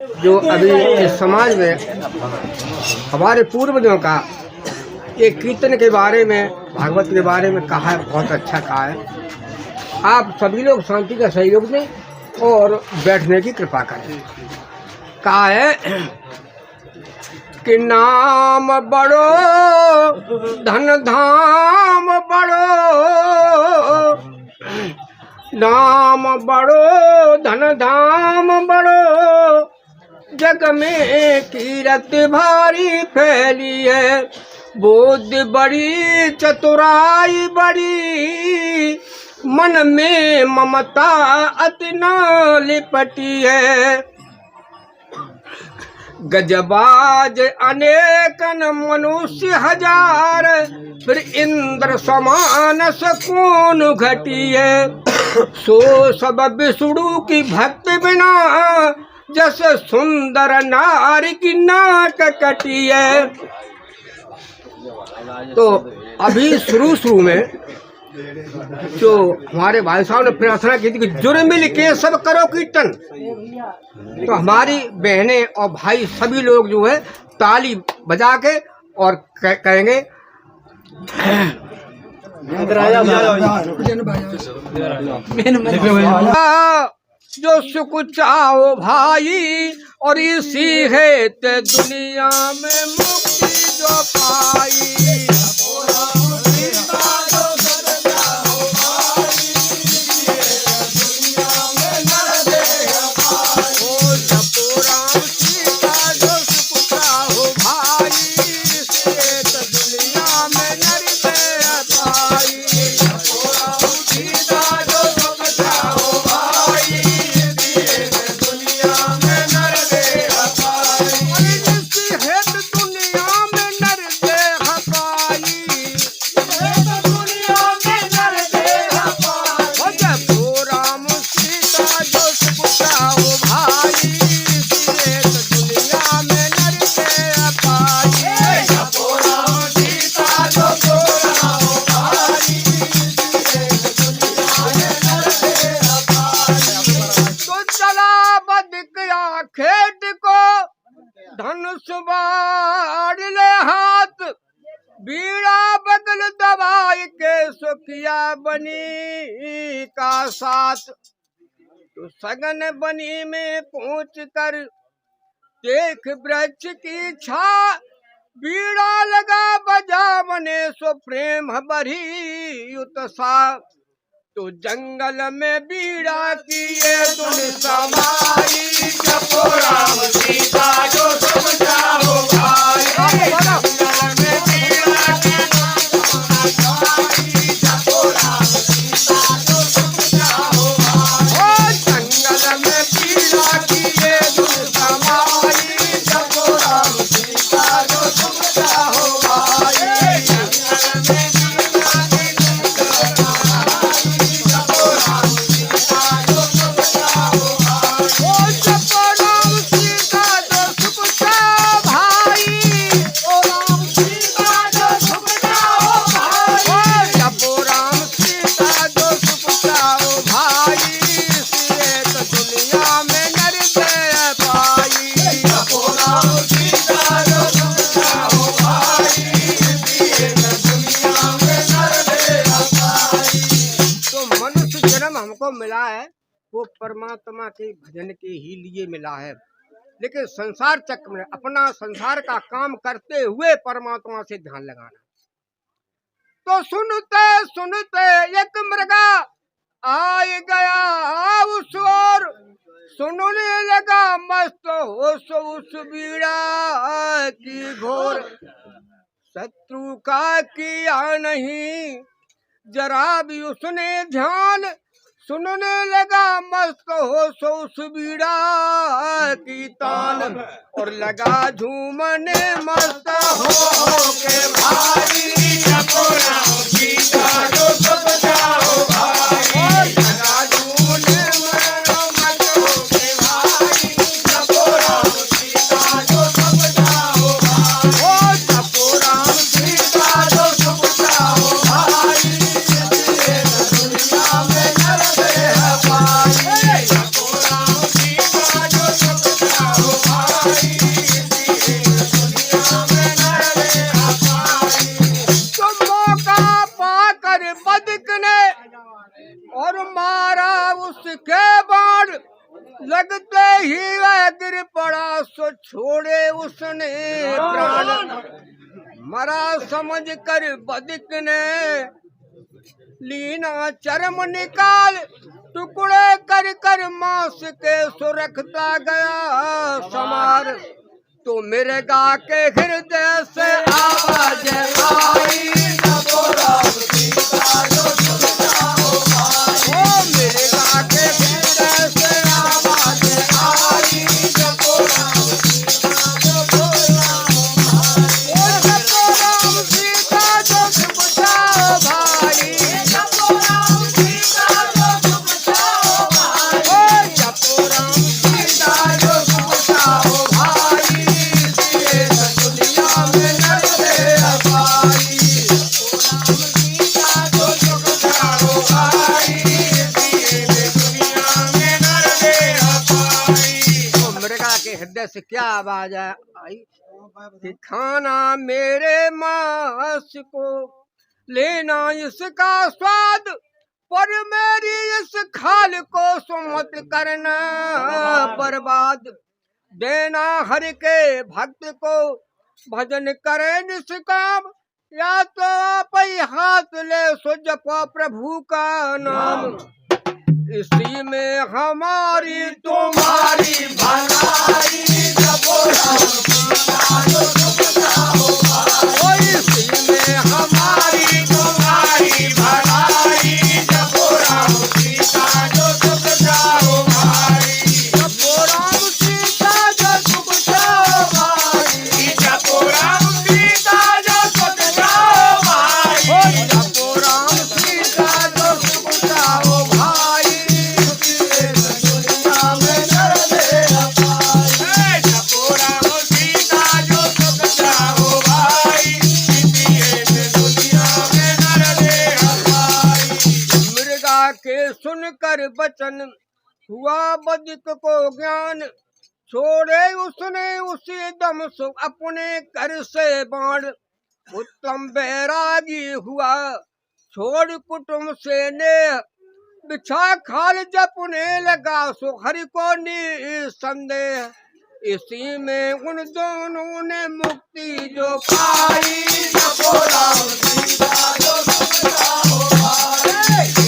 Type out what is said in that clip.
जो अभी इस समाज में हमारे पूर्वजों का एक कीर्तन के बारे में, भागवत के बारे में कहा है, बहुत अच्छा कहा है। आप सभी लोग शांति का सहयोग दें और बैठने की कृपा करें। कहा है कि नाम बड़ो धन धाम बड़ो, नाम बड़ो धन धाम बड़ो, जग में कीरत भारी फैली है। बुद्धि बड़ी चतुराई बड़ी, मन में ममता अति न लिपटी है। गजबाज अनेकन मनुष्य हजार, फिर इंद्र समान सकून घटी है। सो सब विष्णु की भक्ति बिना, जस सुंदर नारी की नाक कटी है। तो अभी शुरू में जो हमारे भाई साहब ने प्रार्थना की थी कि जुड़ मिल के सब करो कीर्तन, तो हमारी बहनें और भाई सभी लोग जो है ताली बजा के और कहेंगे जो सुख चाहो भाई, और इसी है ते दुनिया में मुक्ति जो पाई। धनुष बाढ़ ले हाथ, बीड़ा बगल दबाई के सुखिया बनी का साथ। तो सगन बनी में पहुँच कर देख वृक्ष की छा, बीड़ा लगा बजा मने सो प्रेम भरी उत्साह। तो जंगल में बीड़ा की ये धुन समाई, जपो राम सीता जो समझाओ भाई। जंगल में बीड़ा की जपो राम सीता जो समझाओ भाई। जंगल में बीड़ा की ये धुन समाई, जपो राम सीता जो समझाओ भाई। जंगल में हमको मिला है वो परमात्मा के भजन के ही लिए मिला है। लेकिन संसार चक्र में अपना संसार का काम करते हुए परमात्मा से ध्यान लगाना। तो सुनते सुनते एक मृगा आए गया उस ओर, सुनने लगा मस्त होश उस बीड़ा की घोर। शत्रु का किया नहीं जरा भी उसने ध्यान, सुनने लगा मस्त हो सो उस बीड़ा की तान। और लगा झूमने मस्त हो के भाई, जपो राम सीता जो समझाओ भाई। लगा झूमने मस्त हो के भाई, जपो राम सीता जो समझाओ भाई। जपो राम सीता जो समझाओ भाई। दुनिया में नर पाई, जपो राम सीता जो समझाओ गिर पड़ा सो छोड़े उसने प्राण, मरा समझ कर बदिक ने लीना चरम निकाल, टुकड़े कर कर मांस के सो रखता गया समार। तो मेरे गा के हृदय से आवाज आई, जपो राम सीता जो सुखता हो भाई। ओ मेरे गा के हृदय से आवाज आई, जपो राम सीता जो सुखता हो भाई। ओ जपो राम सीता जो सुखता हो भाई, जपो राम सीता जो सुखता हो भाई। ओ जपो राम सीता जो सुखता हो भाई, दुनिया में नरदे अपाई। सीता जो सुखता हो भाई, दुनिया में नरदे अपाई। तो मृगा के हृदय से क्या आवाज आई कि खाना मेरे मांस को, लेना इसका स्वाद, पर मेरी इस खाल को सुमत करना बर्बाद। देना हरि के भक्त को, भजन करे निष्काम, या तो आप ही हाथ ले सो जपो प्रभु का नाम। इसी में हमारी तुम्हारी भलाई, जपो राम सीता जो सुखता हो भाई। इसी में हमारी तुम्हारी भलाई, जपो राम सीता जो सुखता हो भाई। जपो राम सीता जो सुखता हो भाई, जपो राम सीता जो सुखता हो भाई। जपो राम सीता जो सुखता हो भाई, दुनिया में नरदे अपाई। जपो राम सीता जो सुखता हो भाई, दुनिया में नरदे अपाई। मृगा के सुनकर वचन हुआ बदिक को ज्ञान, छोड़े उसने उसी दम सो अपने घर से बाण। उत्तम बैरागी हुआ छोड़ कुटुंब से ने, बिछा खाल जपने लगा सो हरि को निसंदेह। इसी में उन दोनों ने मुक्ति जो पाई, जपो राम सीता जो सुखता हो भाई।